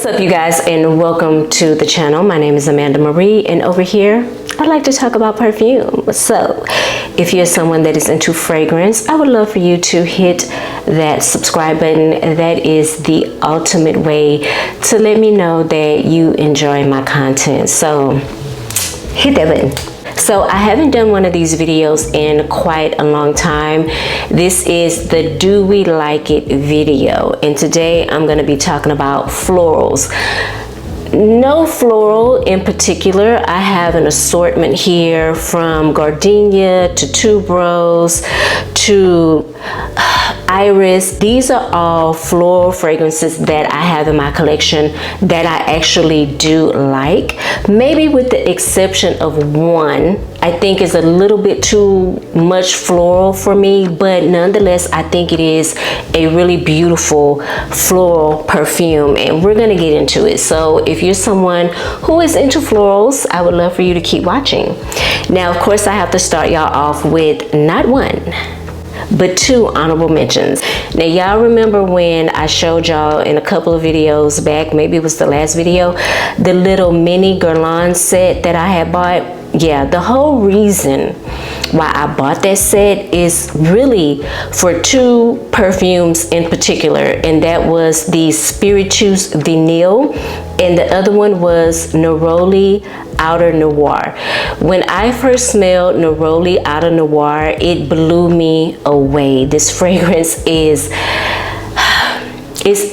What's up, you guys, and welcome to the channel. My name is Amanda Marie, and over here I'd like to talk about perfume. So if you're someone that is into fragrance, I would love for you to hit that subscribe button. That is the ultimate way to let me know that you enjoy my content, so hit that button. So I haven't done one of these videos in quite a long time. This is the Do We Like It video, and today I'm going to be talking about florals. No floral in particular. I have an assortment here from gardenia to tuberose to iris. These are all floral fragrances that I have in my collection that I actually do like, maybe with the exception of one. I think is a little bit too much floral for me, but nonetheless I think it is a really beautiful floral perfume, and we're gonna get into it. So if you're someone who is into florals, I would love for you to keep watching. Now, of course, I have to start y'all off with not one, but two honorable mentions. Now, y'all remember when I showed y'all in a couple of videos back, maybe it was the last video, the little mini Guerlain set that I had bought? Yeah, the whole reason why I bought that set is really for two perfumes in particular, and that was the Spiritueuse Vanille, and the other one was Neroli Outrnoir. When I first smelled Neroli Outrnoir, it blew me away. This fragrance is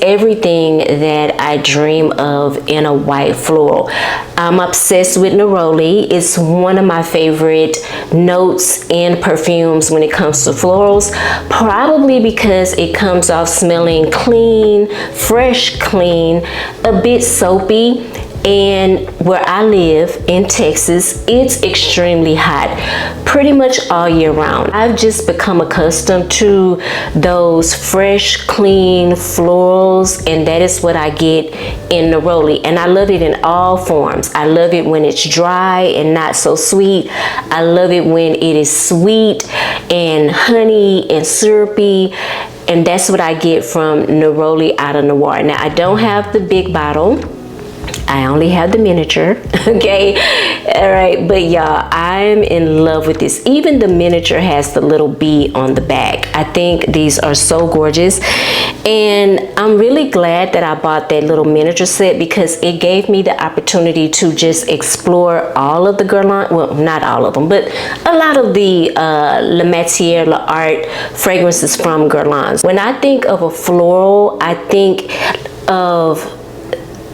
everything that I dream of in a white floral. I'm obsessed with Neroli. It's one of my favorite notes in perfumes when it comes to florals, probably because it comes off smelling clean, fresh, clean, a bit soapy. And where I live in Texas, it's extremely hot pretty much all year round. I've just become accustomed to those fresh, clean florals, and that is what I get in Neroli. And I love it in all forms. I love it when it's dry and not so sweet. I love it when it is sweet and honey and syrupy. And that's what I get from Neroli Outrnoir. Now, I don't have the big bottle. I only have the miniature, okay? All right, but y'all, I'm in love with this. Even the miniature has the little bee on the back. I think these are so gorgeous. And I'm really glad that I bought that little miniature set because it gave me the opportunity to just explore all of the Guerlain, well, not all of them, but a lot of the La Matière, La Art fragrances from Guerlain. When I think of a floral, I think of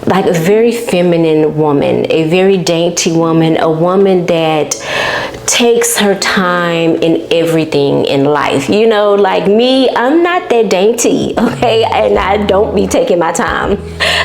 like a very feminine woman, a very dainty woman, a woman that takes her time in everything in life. You know, like me, I'm not that dainty, okay? And I don't be taking my time.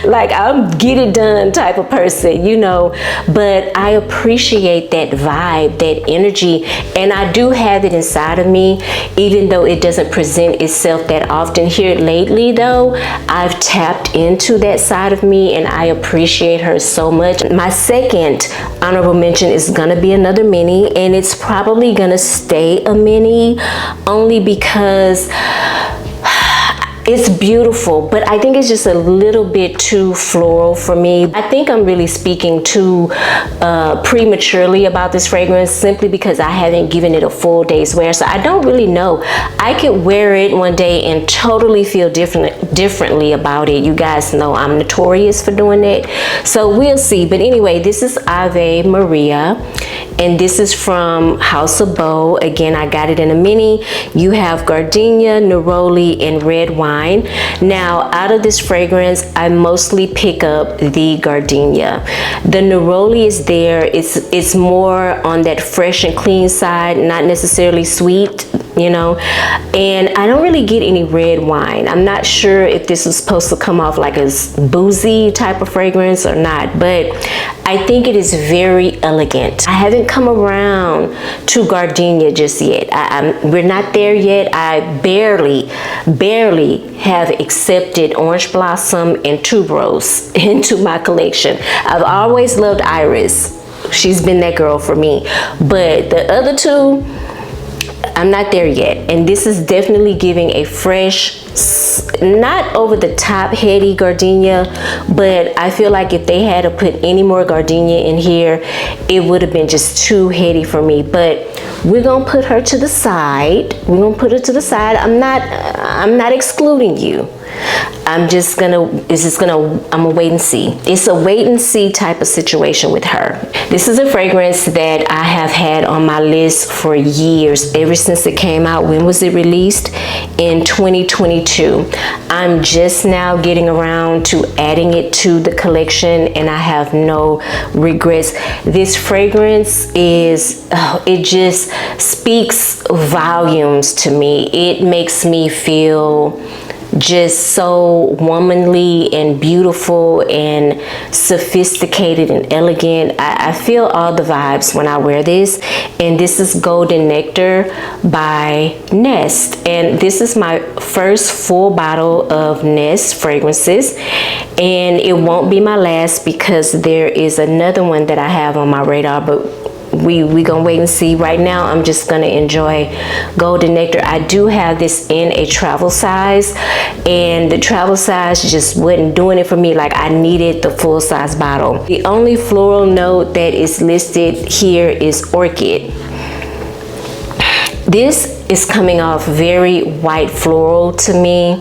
Like, I'm get it done type of person, you know, but I appreciate that vibe, that energy, and I do have it inside of me, even though it doesn't present itself that often. Here lately though, I've tapped into that side of me, and I appreciate her so much. My second honorable mention is gonna be another mini, and it's probably gonna stay a mini only because it's beautiful, but I think it's just a little bit too floral for me. I think I'm really speaking too prematurely about this fragrance simply because I haven't given it a full day's wear, so I don't really know. I could wear it one day and totally feel differently about it. You guys know I'm notorious for doing that, so we'll see. But anyway, this is Ave Maria, and this is from House of Beau. Again, I got it in a mini. You have gardenia, neroli, and red wine. Now, out of this fragrance, I mostly pick up the gardenia. The neroli is there. It's more on that fresh and clean side, not necessarily sweet, you know, and I don't really get any red wine. I'm not sure if this is supposed to come off like a boozy type of fragrance or not, but I think it is very elegant. I haven't come around to gardenia just yet. We're not there yet. I barely have accepted orange blossom and tuberose into my collection. I've always loved iris. She's been that girl for me, but the other two, I'm not there yet. And this is definitely giving a fresh, not over the top heady gardenia, but I feel like if they had to put any more gardenia in here, it would have been just too heady for me. But we're gonna put her to the side. We're gonna put her to the side. I'm not excluding you. I'm gonna wait and see. It's a wait and see type of situation with her. This is a fragrance that I have had on my list for years, ever since it came out. When was it released? In 2022. I'm just now getting around to adding it to the collection, and I have no regrets. This fragrance is, it just speaks volumes to me. It makes me feel just so womanly and beautiful and sophisticated and elegant. I feel all the vibes when I wear this. And this is Golden Nectar by Nest, and this is my first full bottle of Nest fragrances, and it won't be my last because there is another one that I have on my radar, but we gonna wait and see. Right now I'm just gonna enjoy Golden Nectar. I do have this in a travel size, and the travel size just wasn't doing it for me. Like, I needed the full size bottle. The only floral note that is listed here is orchid. This is coming off very white floral to me.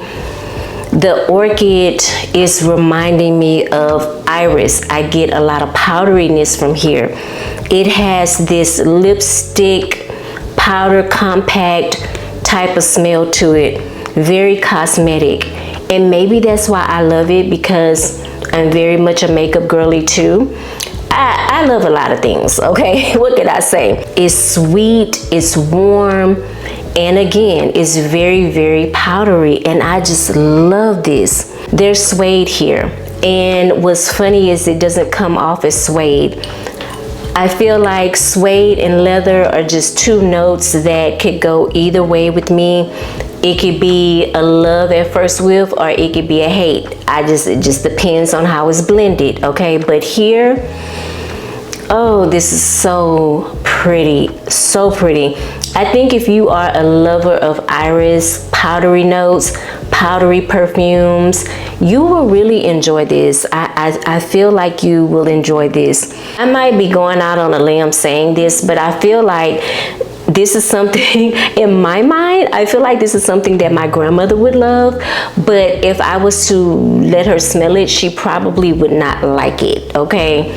The orchid is reminding me of iris. I get a lot of powderiness from here. It has this lipstick, powder compact type of smell to it. Very cosmetic. And maybe that's why I love it, because I'm very much a makeup girly too. I love a lot of things, okay? What can I say? It's sweet, it's warm, and again, it's very, very powdery, and I just love this. There's suede here, and what's funny is it doesn't come off as suede. I feel like suede and leather are just two notes that could go either way with me. It could be a love at first whiff, or it could be a hate. It just depends on how it's blended, okay? But here, oh, this is so pretty, so pretty. I think if you are a lover of iris, powdery notes, powdery perfumes, you will really enjoy this. I feel like you will enjoy this. I might be going out on a limb saying this, but I feel like this is something, in my mind, I feel like this is something that my grandmother would love, but if I was to let her smell it, she probably would not like it, okay?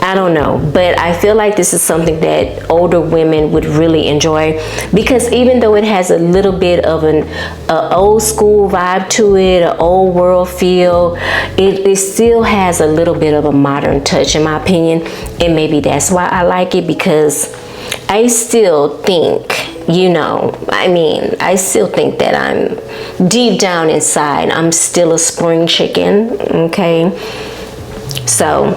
I don't know, but I feel like this is something that older women would really enjoy, because even though it has a little bit of an old school vibe to it, an old world feel, it still has a little bit of a modern touch, in my opinion. And maybe that's why I like it, because I still think, you know, I mean, I still think that I'm deep down inside, I'm still a spring chicken, okay? So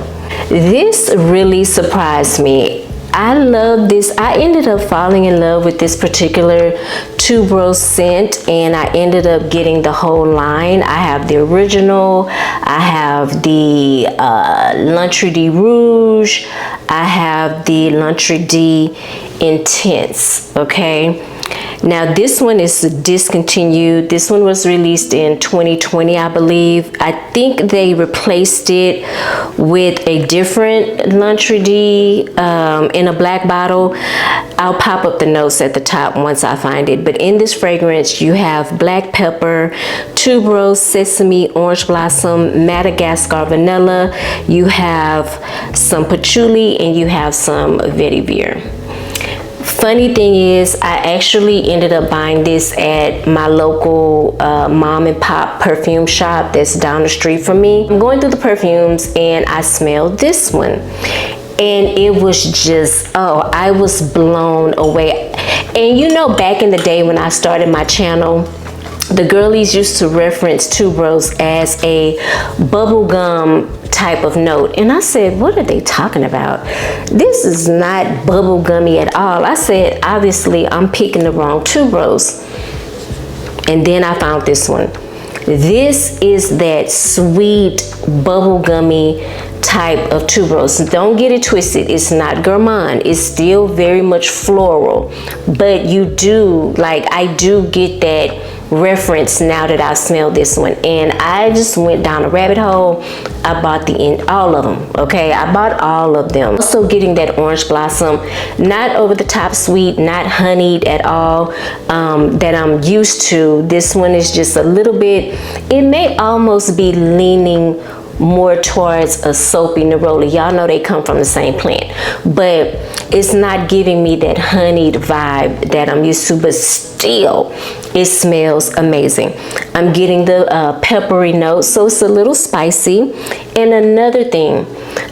this really surprised me. I love this. I ended up falling in love with this particular tuberose scent, and I ended up getting the whole line. I have the original, I have the Lundred Rouge, I have the Lundred Intense, okay? Now this one is discontinued. This one was released in 2020, I believe. I think they replaced it with a different Lundred in a black bottle. I'll pop up the notes at the top once I find it. But in this fragrance, you have black pepper, tuberose, sesame, orange blossom, Madagascar vanilla. You have some patchouli, and you have some vetiver. Funny thing is, I actually ended up buying this at my local mom and pop perfume shop that's down the street from me. I'm going through the perfumes, and I smelled this one, and it was just, oh, I was blown away. And you know, back in the day when I started my channel, the girlies used to reference tuberose as a bubblegum type of note, and I said, what are they talking about? This is not bubblegummy at all. I said, obviously I'm picking the wrong tuberose. And then I found this one. This is that sweet bubblegummy type of tuberose. Don't get it twisted. It's not gourmand. It's still very much floral, but you do, like, I do get that reference now that I've smelled this one, and I just went down a rabbit hole. I bought all of them. Okay, I bought all of them. Also getting that orange blossom, not over the top sweet, not honeyed at all, that I'm used to. This one is just a little bit, it may almost be leaning more towards a soapy neroli. Y'all know they come from the same plant, but it's not giving me that honeyed vibe that I'm used to, but still it smells amazing. I'm getting the peppery note, so it's a little spicy. And another thing,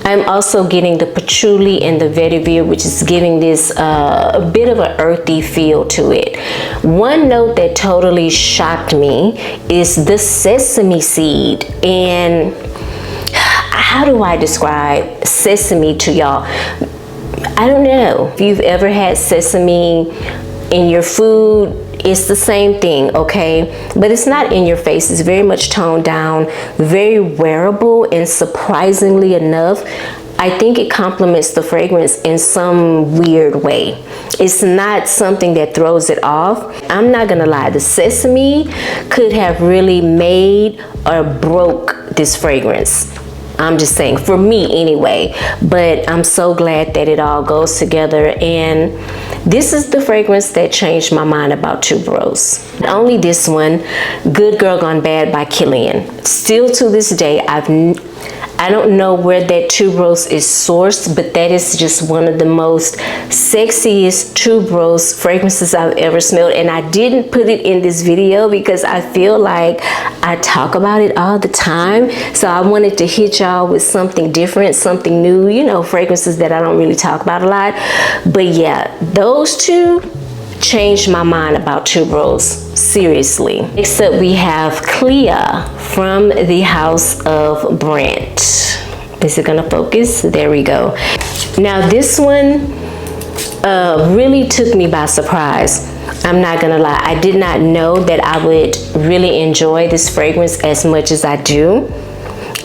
I'm also getting the patchouli and the vetiver, which is giving this a bit of an earthy feel to it. One note that totally shocked me is the sesame seed. And how do I describe sesame to y'all? I don't know if you've ever had sesame in your food. It's the same thing, okay? But it's not in your face. It's very much toned down, very wearable, and surprisingly enough, I think it complements the fragrance in some weird way. It's not something that throws it off. I'm not gonna lie, the sesame could have really made or broke this fragrance. I'm just saying, for me anyway, but I'm so glad that it all goes together. And this is the fragrance that changed my mind about tuberose. Not only this one, Good Girl Gone Bad by Klee. Still to this day, I don't know where that tuberose is sourced, but that is just one of the most sexiest tuberose fragrances I've ever smelled. And I didn't put it in this video because I feel like I talk about it all the time. So I wanted to hit y'all with something different, something new, you know, fragrances that I don't really talk about a lot. But yeah, those two changed my mind about tuberose, seriously. Next up we have Clea from the house of Brandt. Is it gonna focus? There we go. Now this one really took me by surprise. I'm not gonna lie, I did not know that I would really enjoy this fragrance as much as I do.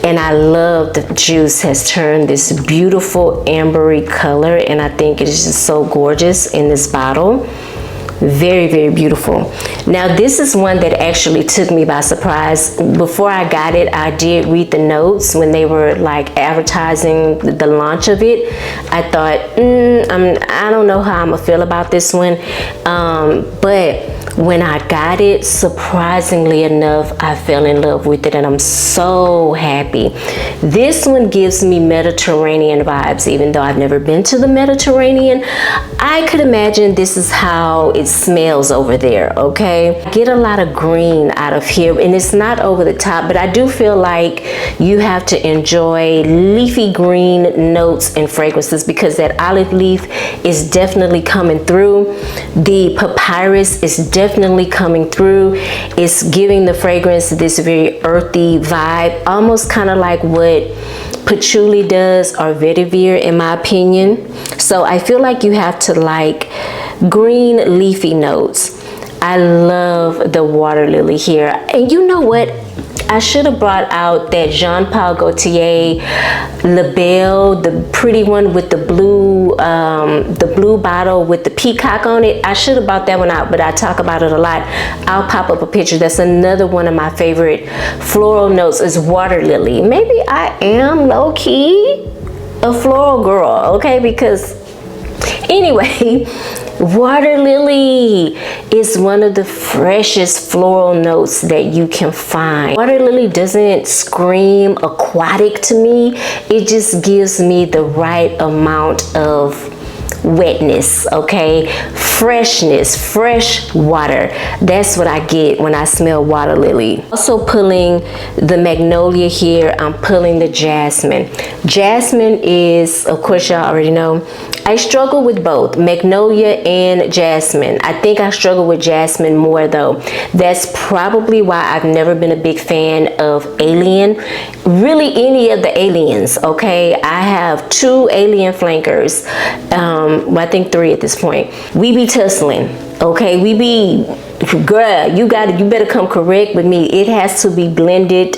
And I love the juice has turned this beautiful ambery color, and I think it is just so gorgeous in this bottle. Very, very beautiful. Now this is one that actually took me by surprise. Before I got it, I did read the notes when they were like advertising the launch of it. I thought, I don't know how I'm gonna feel about this one, but when I got it, surprisingly enough, I fell in love with it, and I'm so happy. This one gives me Mediterranean vibes. Even though I've never been to the Mediterranean, I could imagine this is how it smells over there, okay? I get a lot of green out of here, and it's not over the top, but I do feel like you have to enjoy leafy green notes and fragrances, because that olive leaf is definitely coming through. The papyrus is definitely coming through. It's giving the fragrance this very earthy vibe, almost kind of like what patchouli does or vetiver, in my opinion. So I feel like you have to like green leafy notes. I love the water lily here. And you know what? I should have brought out that Jean Paul Gaultier Label, the pretty one with the blue bottle with the peacock on it. I should have brought that one out, but I talk about it a lot. I'll pop up a picture. That's another one of my favorite floral notes is water lily. Maybe I am low-key a floral girl, okay? Because anyway, water lily is one of the freshest floral notes that you can find. Water lily doesn't scream aquatic to me. It just gives me the right amount of wetness, okay? Freshness, fresh water. That's what I get when I smell water lily. Also pulling the magnolia here, I'm pulling the jasmine. Jasmine is, of course y'all already know, I struggle with both magnolia and jasmine. I think I struggle with jasmine more though. That's probably why I've never been a big fan of alien, really any of the aliens, okay? I have 2 alien flankers, well, I think 3 at this point. We be tussling, okay? We be, girl, you better come correct with me. It has to be blended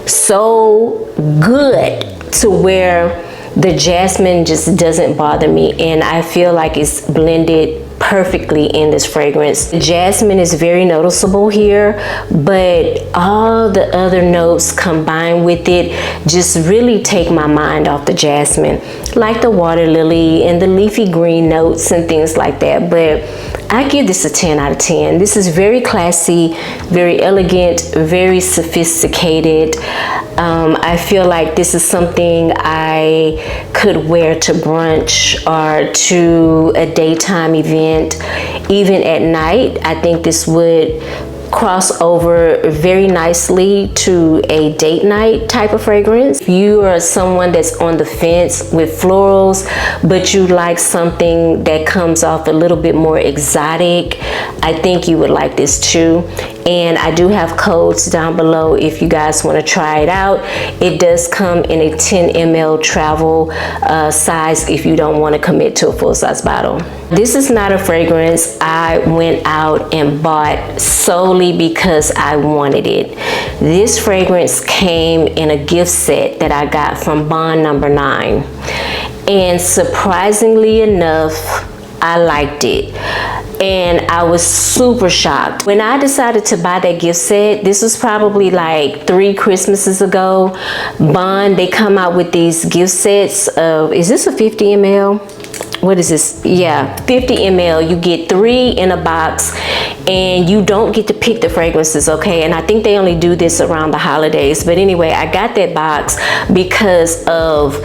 so good to where the jasmine just doesn't bother me, and I feel like it's blended perfectly in this fragrance. The jasmine is very noticeable here, but all the other notes combined with it just really take my mind off the jasmine, like the water lily and the leafy green notes and things like that. But I give this a 10 out of 10. This is very classy, very elegant, very sophisticated. I feel like this is something I could wear to brunch or to a daytime event, even at night. I think this would cross over very nicely to a date night type of fragrance. If you are someone that's on the fence with florals, but you like something that comes off a little bit more exotic, I think you would like this too. And I do have codes down below if you guys want to try it out. It does come in a 10 ml travel size if you don't want to commit to a full-size bottle. This is not a fragrance I went out and bought solely because I wanted it. This fragrance came in a gift set that I got from Bond No9. And surprisingly enough, I liked it. And I was super shocked. When I decided to buy that gift set, this was probably like 3 Christmases ago. Bond, they come out with these gift sets of, is this a 50 ml? What is this? Yeah, 50 ml. You get 3 in a box and you don't get to pick the fragrances, okay? And I think they only do this around the holidays. But anyway, I got that box because of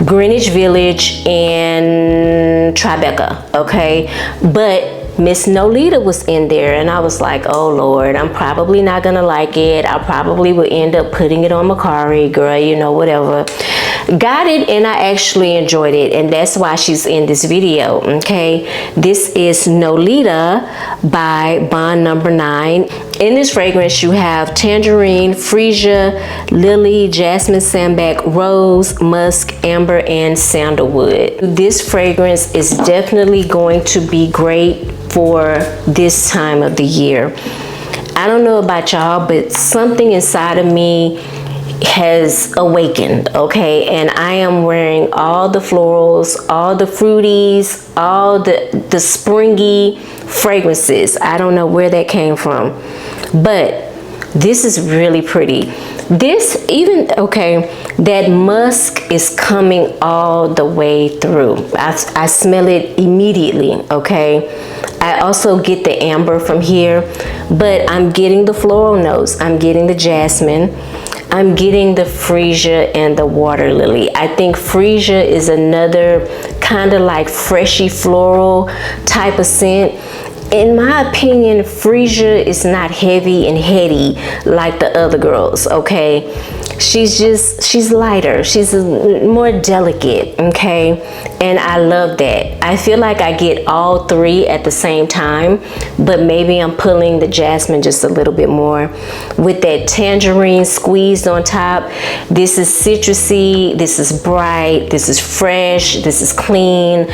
Greenwich Village and Tribeca, okay? But Miss Nolita was in there and I was like, oh Lord, I'm probably not gonna like it. I probably will end up putting it on Mercari, girl, you know, whatever. Got it and I actually enjoyed it, and that's why she's in this video, okay? This is Nolita by Bond No9. In this fragrance, you have tangerine, freesia, lily, jasmine, sambac, rose, musk, amber, and sandalwood. This fragrance is definitely going to be great for this time of the year. I don't know about y'all, but something inside of me has awakened, okay? And I am wearing all the florals, all the fruities, all the springy fragrances. I don't know where that came from, but this is really pretty. This even, okay, that musk is coming all the way through. I smell it immediately, okay? I also get the amber from here, but I'm getting the floral notes. I'm getting the jasmine. I'm getting the freesia and the water lily. I think freesia is another kind of like freshy floral type of scent. In my opinion, freesia is not heavy and heady like the other girls, okay? She's lighter, she's more delicate, okay? And I love that. I feel like I get all 3 at the same time, but maybe I'm pulling the jasmine just a little bit more with that tangerine squeezed on top. This is citrusy, this is bright, this is fresh, this is clean,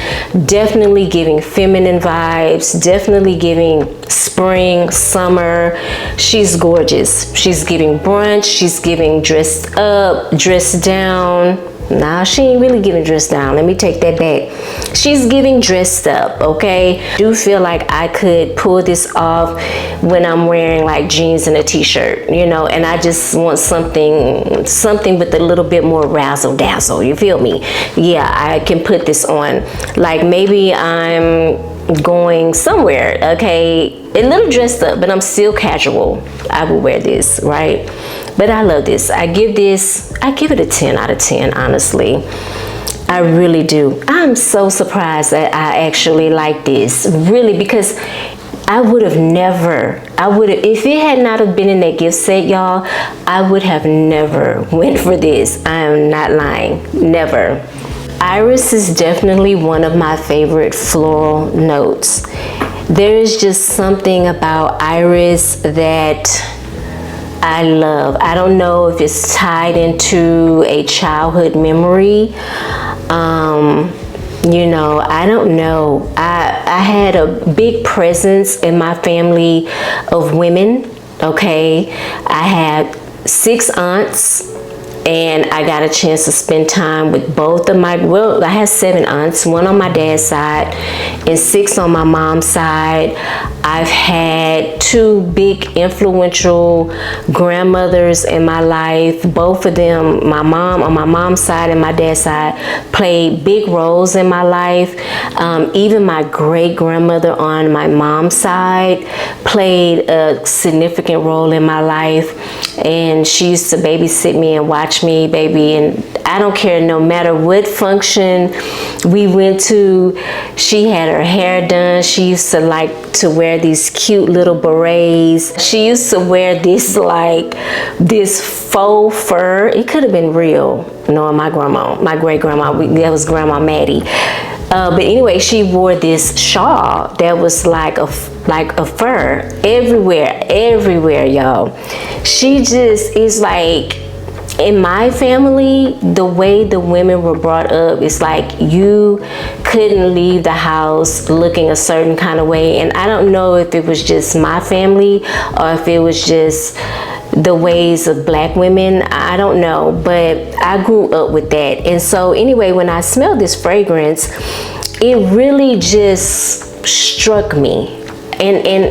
definitely giving feminine vibes, definitely giving spring, summer. She's gorgeous. She's giving brunch, she's giving dressed up, dressed down. Nah, she ain't really giving dressed down. Let me take that back. She's giving dressed up, okay? I do feel like I could pull this off when I'm wearing like jeans and a t-shirt, you know, and I just want something with a little bit more razzle dazzle, you feel me? Yeah, I can put this on. Like maybe I'm going somewhere, okay, a little dressed up, but I'm still casual. I will wear this, right? But I love this. I give it a 10 out of 10, honestly. I really do. I'm so surprised that I actually like this, really, because I would have never, if it had not have been in that gift set, y'all, I would have never went for this. I am not lying, never. Iris is definitely one of my favorite floral notes. There is just something about iris that I love. I don't know if it's tied into a childhood memory. You know, I don't know. I had a big presence in my family of women, okay? I had 6 aunts and I got a chance to spend time with both of my, well, I had 7 aunts, 1 on my dad's side and 6 on my mom's side. I've had 2 big influential grandmothers in my life. Both of them, my mom on my mom's side and my dad's side, played big roles in my life. Even my great grandmother on my mom's side played a significant role in my life, and she used to babysit me and watch me, baby, and I don't care, no matter what function we went to, she had her hair done. She used to like to wear these cute little berets. She used to wear this like this faux fur. It could have been real. No, my grandma, my great grandma, that was Grandma Maddie. But anyway, she wore this shawl that was like a fur everywhere, y'all. She just is like, in my family, the way the women were brought up, it's like you couldn't leave the house looking a certain kind of way. And I don't know if it was just my family or if it was just the ways of black women. I don't know, but I grew up with that. And so anyway, when I smelled this fragrance, it really just struck me. And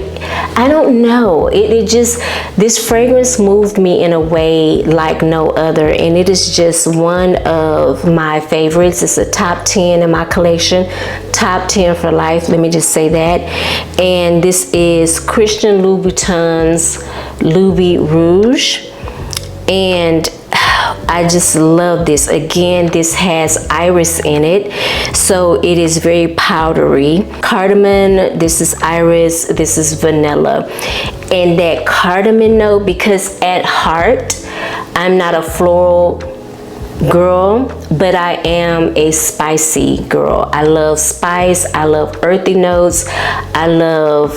I don't know, it just, this fragrance moved me in a way like no other, and it is just one of my favorites. It's a top 10 in my collection, top 10 for life, let me just say that. And this is Christian Louboutin's Loubirouge, and I just love this. Again, this has iris in it, so it is very powdery. Cardamom, this is iris, this is vanilla. And that cardamom note, because at heart, I'm not a floral girl, but I am a spicy girl. I love spice, I love earthy notes, I love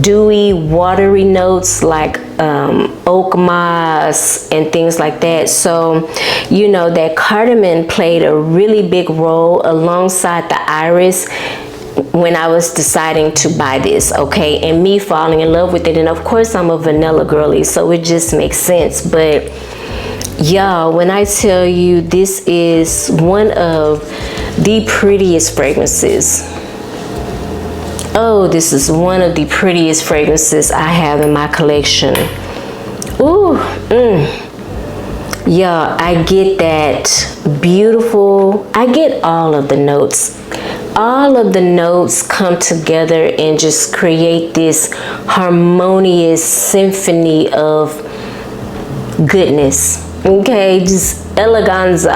dewy, watery notes like oak moss and things like that. So, you know, that cardamom played a really big role alongside the iris when I was deciding to buy this, okay, and me falling in love with it. And of course, I'm a vanilla girly, so it just makes sense. But y'all, when I tell you, this is one of the prettiest fragrances. Oh, this is one of the prettiest fragrances I have in my collection. Ooh, yeah, I get that beautiful, I get all of the notes. All of the notes come together and just create this harmonious symphony of goodness. Okay, just elegance,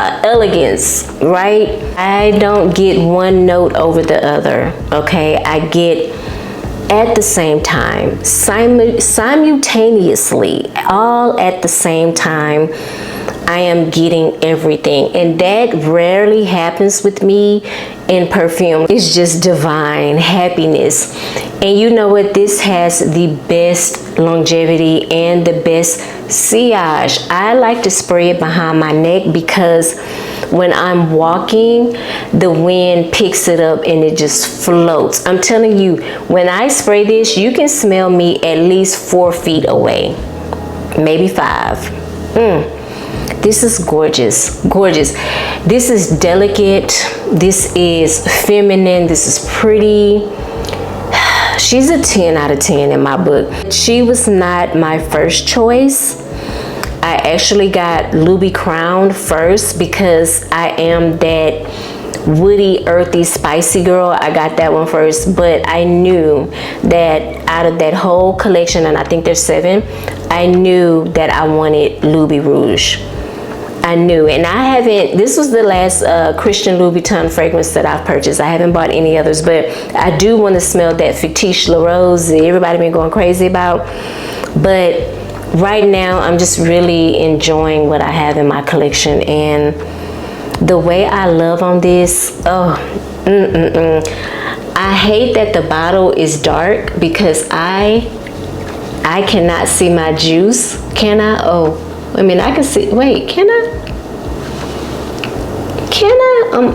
right? I don't get one note over the other, okay? I get at the same time, simultaneously, all at the same time, I am getting everything. And that rarely happens with me in perfume. It's just divine happiness. And you know what? This has the best longevity and the best sillage. I like to spray it behind my neck because when I'm walking, the wind picks it up and it just floats. I'm telling you, when I spray this, you can smell me at least 4 feet away, maybe 5. This is gorgeous, gorgeous. This is delicate. This is feminine. This is pretty. She's a 10 out of 10 in my book. She was not my first choice. I actually got Louis Crown first because I am that woody, earthy, spicy girl. I got that one first, but I knew that out of that whole collection, and I think there's 7, I knew that I wanted Loubirouge. I knew, and I haven't, this was the last Christian Louboutin fragrance that I've purchased. I haven't bought any others, but I do want to smell that Fictiche La Rose that everybody been going crazy about. But right now, I'm just really enjoying what I have in my collection, and the way I love on this, oh, I hate that the bottle is dark because I cannot see my juice. Can I? Oh, I mean, I can see, wait, can I?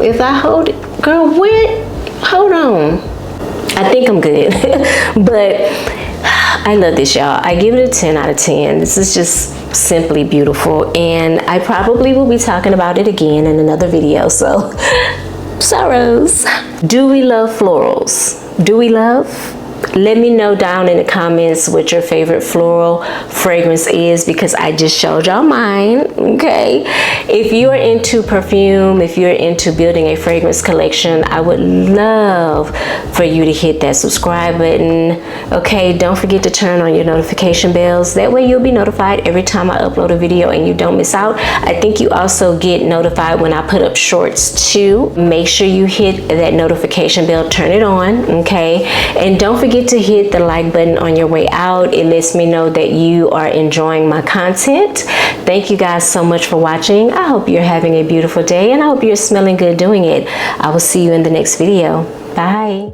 If I hold it, girl, what? Hold on. I think I'm good. But I love this, y'all. I give it a 10 out of 10. This is just simply beautiful, and I probably will be talking about it again in another video, so sorrows. Do we love florals? Do we love? Let me know down in the comments what your favorite floral fragrance is, because I just showed y'all mine, okay? If you are into perfume, if you're into building a fragrance collection, I would love for you to hit that subscribe button, okay? Don't forget to turn on your notification bells. That way you'll be notified every time I upload a video and you don't miss out. I think you also get notified when I put up shorts too. Make sure you hit that notification bell, turn it on, okay? And don't forget to hit the like button on your way out. It lets me know that you are enjoying my content. Thank you guys so much for watching. I hope you're having a beautiful day, and I hope you're smelling good doing it. I will see you in the next video. Bye.